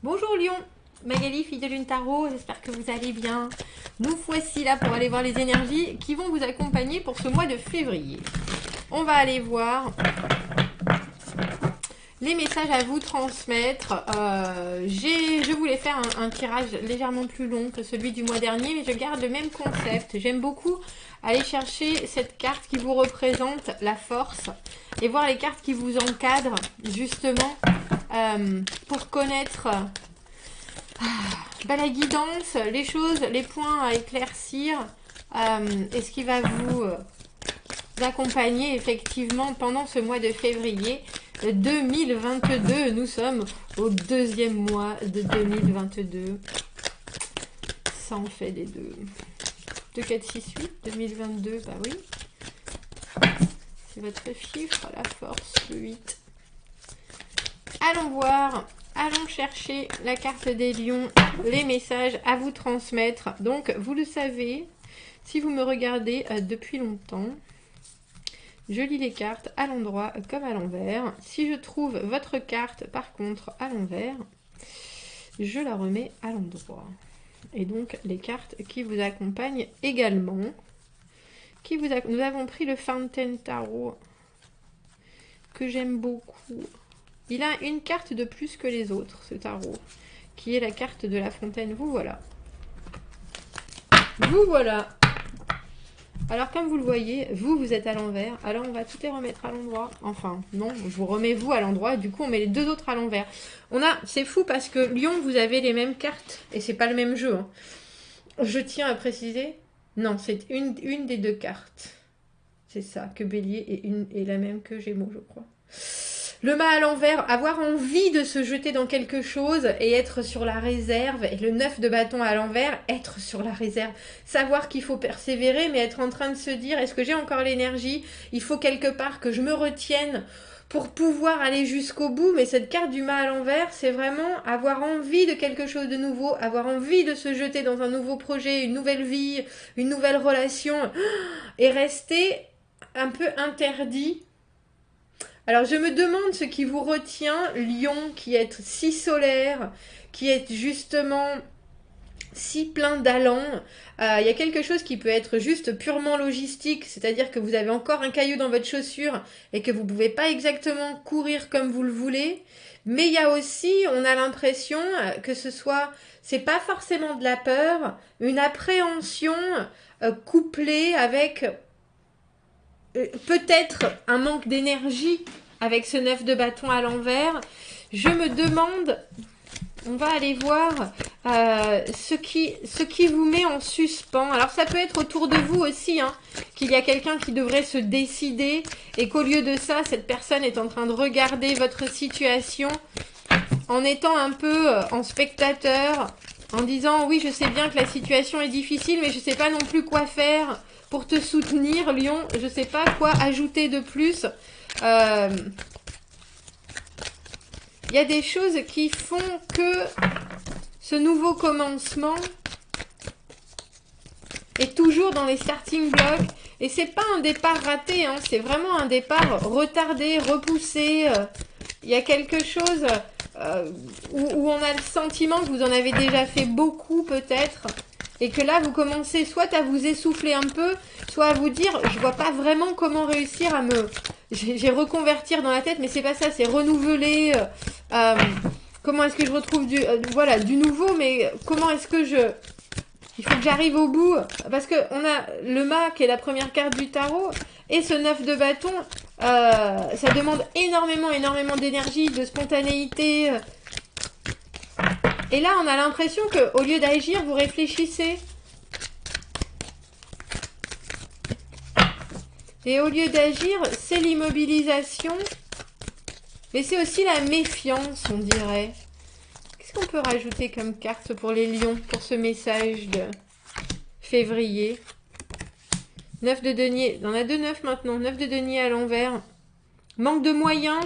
Bonjour Lion, Magali, fille de Lune Tarot, j'espère que vous allez bien. Nous voici là pour aller voir les énergies qui vont vous accompagner pour ce mois de février. On va aller voir les messages à vous transmettre. Je voulais faire un tirage légèrement plus long que celui du mois dernier, mais je garde le même concept. J'aime beaucoup aller chercher cette carte qui vous représente la force et voir les cartes qui vous encadrent justement pour connaître la guidance, les choses, les points à éclaircir et ce qui va vous accompagner effectivement pendant ce mois de février 2022. Nous sommes au deuxième mois de 2022. Ça en fait les deux. 2, 4, 6, 8, 2022, bah oui. C'est votre chiffre, la force, le 8. Allons voir, allons chercher la carte des lions, les messages à vous transmettre. Donc, vous le savez, si vous me regardez depuis longtemps, je lis les cartes à l'endroit comme à l'envers. Si je trouve votre carte, par contre, à l'envers, je la remets à l'endroit. Et donc, les cartes qui vous accompagnent également. Nous avons pris le Fountain Tarot, que j'aime beaucoup. Il a une carte de plus que les autres, ce tarot, qui est la carte de la fontaine. Vous voilà. Vous voilà. Alors, comme vous le voyez, vous êtes à l'envers. Alors, on va tout les remettre à l'endroit. Enfin, non, je vous remets vous à l'endroit. Du coup, on met les deux autres à l'envers. C'est fou parce que Lion, vous avez les mêmes cartes. Et c'est pas le même jeu. Hein. Je tiens à préciser. Non, c'est une des deux cartes. C'est ça, que Bélier est la même que Gémeaux, je crois. Le mât à l'envers, avoir envie de se jeter dans quelque chose et être sur la réserve. Et le 9 de bâton à l'envers, être sur la réserve. Savoir qu'il faut persévérer, mais être en train de se dire, est-ce que j'ai encore l'énergie? Il faut quelque part que je me retienne pour pouvoir aller jusqu'au bout. Mais cette carte du mât à l'envers, c'est vraiment avoir envie de quelque chose de nouveau, avoir envie de se jeter dans un nouveau projet, une nouvelle vie, une nouvelle relation, et rester un peu interdit. Alors je me demande ce qui vous retient, Lion, qui est si solaire, qui est justement si plein d'allant. Il y a quelque chose qui peut être juste purement logistique, c'est-à-dire que vous avez encore un caillou dans votre chaussure et que vous ne pouvez pas exactement courir comme vous le voulez. Mais il y a aussi, on a l'impression que c'est pas forcément de la peur, une appréhension couplée avec peut-être un manque d'énergie avec ce 9 de bâton à l'envers. Je me demande, on va aller voir ce qui vous met en suspens. Alors ça peut être autour de vous aussi, hein, qu'il y a quelqu'un qui devrait se décider et qu'au lieu de ça, cette personne est en train de regarder votre situation en étant un peu en spectateur, en disant oui, je sais bien que la situation est difficile, mais je ne sais pas non plus quoi faire pour te soutenir, Lion. Je ne sais pas quoi ajouter de plus. Il y a des choses qui font que ce nouveau commencement est toujours dans les starting blocks. Et c'est pas un départ raté, hein, c'est vraiment un départ retardé, repoussé. Il y a quelque chose où on a le sentiment que vous en avez déjà fait beaucoup peut-être. Et que là, vous commencez soit à vous essouffler un peu, soit à vous dire, je vois pas vraiment comment réussir à me... J'ai reconvertir dans la tête, mais c'est pas ça, c'est renouveler. Comment est-ce que je retrouve du nouveau, mais comment est-ce que il faut que j'arrive au bout, parce que on a le mât qui est la première carte du tarot, et ce 9 de bâton, ça demande énormément d'énergie, de spontanéité. Et là, on a l'impression qu'au lieu d'agir, vous réfléchissez. Et au lieu d'agir, c'est l'immobilisation. Mais c'est aussi la méfiance, on dirait. Qu'est-ce qu'on peut rajouter comme carte pour les lions, pour ce message de février? 9 de denier. On a 2 9 maintenant. 9 de denier à l'envers. Manque de moyens.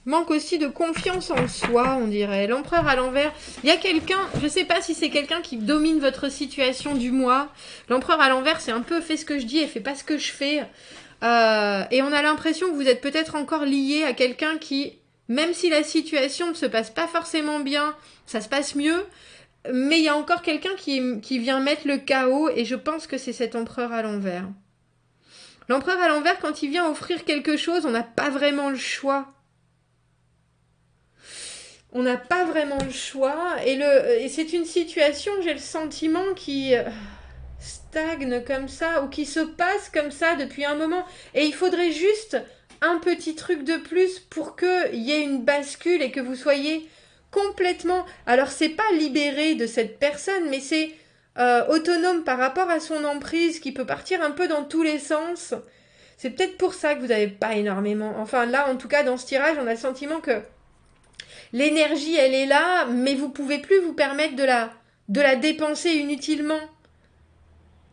Manque aussi de confiance en soi, on dirait. L'empereur à l'envers. Il y a quelqu'un, je ne sais pas si c'est quelqu'un qui domine votre situation du mois. L'empereur à l'envers, c'est un peu fais ce que je dis et fais pas ce que je fais. Et on a l'impression que vous êtes peut-être encore lié à quelqu'un qui Même si la situation ne se passe pas forcément bien, ça se passe mieux, mais il y a encore quelqu'un qui vient mettre le chaos, et je pense que c'est cet empereur à l'envers. L'empereur à l'envers, quand il vient offrir quelque chose, on n'a pas vraiment le choix. On n'a pas vraiment le choix, et c'est une situation, j'ai le sentiment, qui stagne comme ça, ou qui se passe comme ça depuis un moment, et il faudrait juste un petit truc de plus pour qu'il y ait une bascule et que vous soyez complètement... Alors c'est pas libéré de cette personne, mais c'est autonome par rapport à son emprise qui peut partir un peu dans tous les sens. C'est peut-être pour ça que vous n'avez pas énormément... Enfin là, en tout cas, dans ce tirage, on a le sentiment que l'énergie, elle est là, mais vous pouvez plus vous permettre de la dépenser inutilement.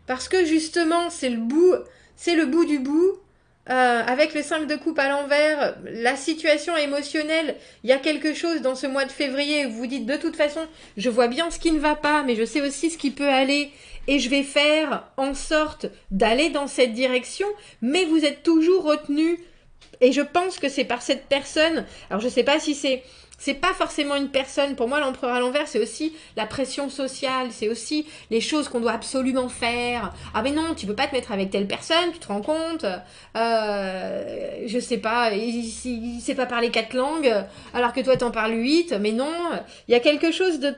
Parce que justement, c'est le bout du bout. Avec le 5 de coupe à l'envers, la situation émotionnelle, il y a quelque chose dans ce mois de février où vous dites de toute façon, je vois bien ce qui ne va pas, mais je sais aussi ce qui peut aller, et je vais faire en sorte d'aller dans cette direction, mais vous êtes toujours retenu, et je pense que c'est par cette personne, alors je sais pas si c'est pas forcément une personne. Pour moi, l'empereur à l'envers, c'est aussi la pression sociale, c'est aussi les choses qu'on doit absolument faire. Ah mais non, tu peux pas te mettre avec telle personne, tu te rends compte. Je sais pas, il sait pas parler 4 langues, alors que toi t'en parles 8. Mais non, il y a quelque chose de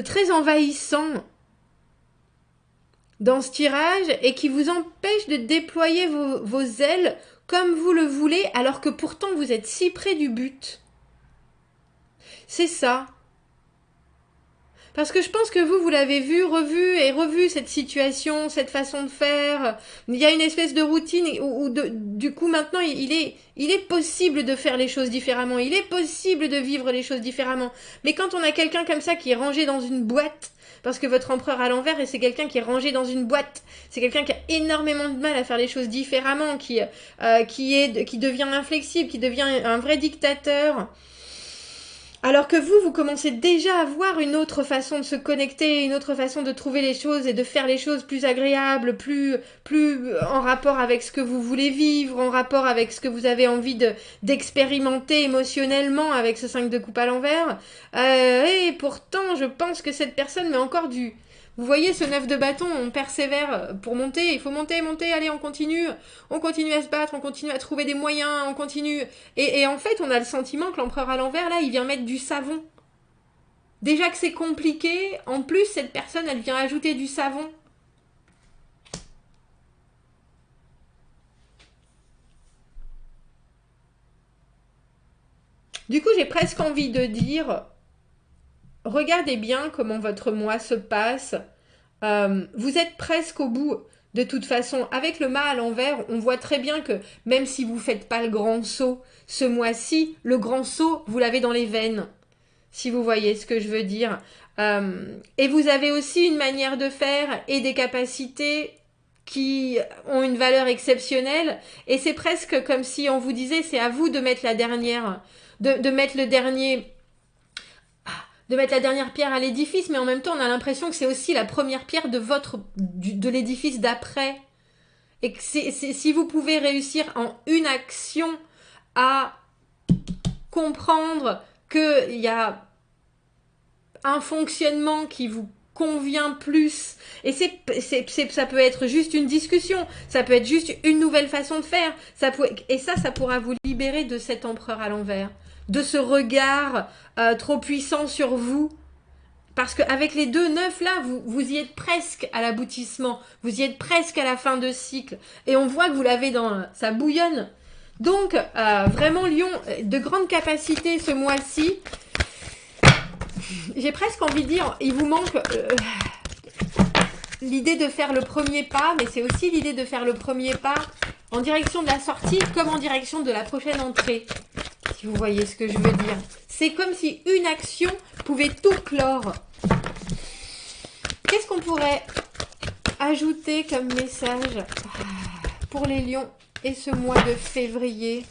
très envahissant dans ce tirage et qui vous empêche de déployer vos ailes comme vous le voulez, alors que pourtant vous êtes si près du but. C'est ça. Parce que je pense que vous l'avez vu, revu et revu cette situation, cette façon de faire. Il y a une espèce de routine où du coup maintenant il est possible de faire les choses différemment. Il est possible de vivre les choses différemment. Mais quand on a quelqu'un comme ça qui est rangé dans une boîte, parce que votre empereur à l'envers, et c'est quelqu'un qui est rangé dans une boîte, c'est quelqu'un qui a énormément de mal à faire les choses différemment, qui devient inflexible, qui devient un vrai dictateur. Alors que vous commencez déjà à voir une autre façon de se connecter, une autre façon de trouver les choses et de faire les choses plus agréables, plus en rapport avec ce que vous voulez vivre, en rapport avec ce que vous avez envie d'expérimenter émotionnellement avec ce 5 de coupe à l'envers. Et pourtant, je pense que cette personne met encore du... Vous voyez ce 9 de bâton, on persévère pour monter, il faut monter, monter, allez, on continue à se battre, on continue à trouver des moyens, on continue. Et en fait, on a le sentiment que l'empereur à l'envers, là, il vient mettre du savon. Déjà que c'est compliqué, en plus, cette personne, elle vient ajouter du savon. Du coup, j'ai presque envie de dire, regardez bien comment votre mois se passe. Vous êtes presque au bout. De toute façon, avec le mât à l'envers, on voit très bien que même si vous ne faites pas le grand saut ce mois-ci, le grand saut, vous l'avez dans les veines. Si vous voyez ce que je veux dire. Et vous avez aussi une manière de faire et des capacités qui ont une valeur exceptionnelle. Et c'est presque comme si on vous disait, c'est à vous de mettre la dernière, de mettre le dernier... de mettre la dernière pierre à l'édifice, mais en même temps, on a l'impression que c'est aussi la première pierre de l'édifice d'après. Et que si vous pouvez réussir en une action à comprendre qu'il y a un fonctionnement qui vous convient plus, et ça peut être juste une discussion, ça peut être juste une nouvelle façon de faire, et ça pourra vous libérer de cet empereur à l'envers, de ce regard trop puissant sur vous. Parce qu'avec les 2 9 là, vous y êtes presque à l'aboutissement, vous y êtes presque à la fin de cycle, et on voit que vous l'avez ça bouillonne. Donc, vraiment Lion, de grandes capacités ce mois-ci. J'ai presque envie de dire, il vous manque l'idée de faire le premier pas, mais c'est aussi l'idée de faire le premier pas en direction de la sortie comme en direction de la prochaine entrée. Si vous voyez ce que je veux dire. C'est comme si une action pouvait tout clore. Qu'est-ce qu'on pourrait ajouter comme message pour les lions et ce mois de février ?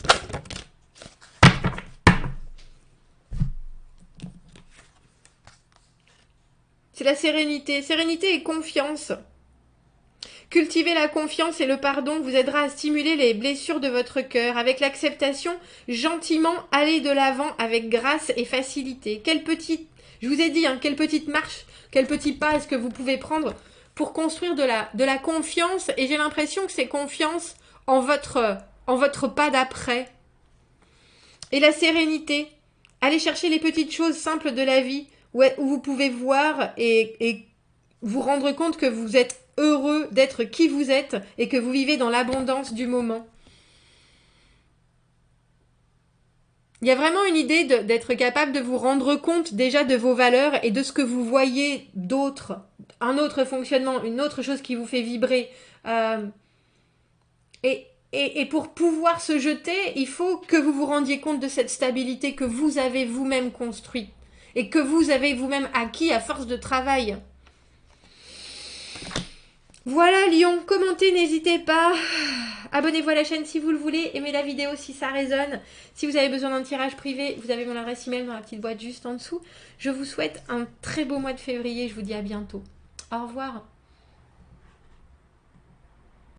C'est la sérénité. Sérénité et confiance. Cultiver la confiance et le pardon vous aidera à stimuler les blessures de votre cœur. Avec l'acceptation, gentiment, allez de l'avant avec grâce et facilité. Je vous ai dit, hein, quelle petite marche, quel petit pas est-ce que vous pouvez prendre pour construire de la confiance. Et j'ai l'impression que c'est confiance en votre pas d'après. Et la sérénité. Allez chercher les petites choses simples de la vie où vous pouvez voir et vous rendre compte que vous êtes heureux d'être qui vous êtes et que vous vivez dans l'abondance du moment. Il y a vraiment une idée d'être capable de vous rendre compte déjà de vos valeurs et de ce que vous voyez d'autre, un autre fonctionnement, une autre chose qui vous fait vibrer. Et pour pouvoir se jeter, il faut que vous vous rendiez compte de cette stabilité que vous avez vous-même construite et que vous avez vous-même acquis à force de travail. Voilà Lion, commentez, n'hésitez pas. Abonnez-vous à la chaîne si vous le voulez. Aimez la vidéo si ça résonne. Si vous avez besoin d'un tirage privé, vous avez mon adresse email dans la petite boîte juste en dessous. Je vous souhaite un très beau mois de février. Je vous dis à bientôt. Au revoir.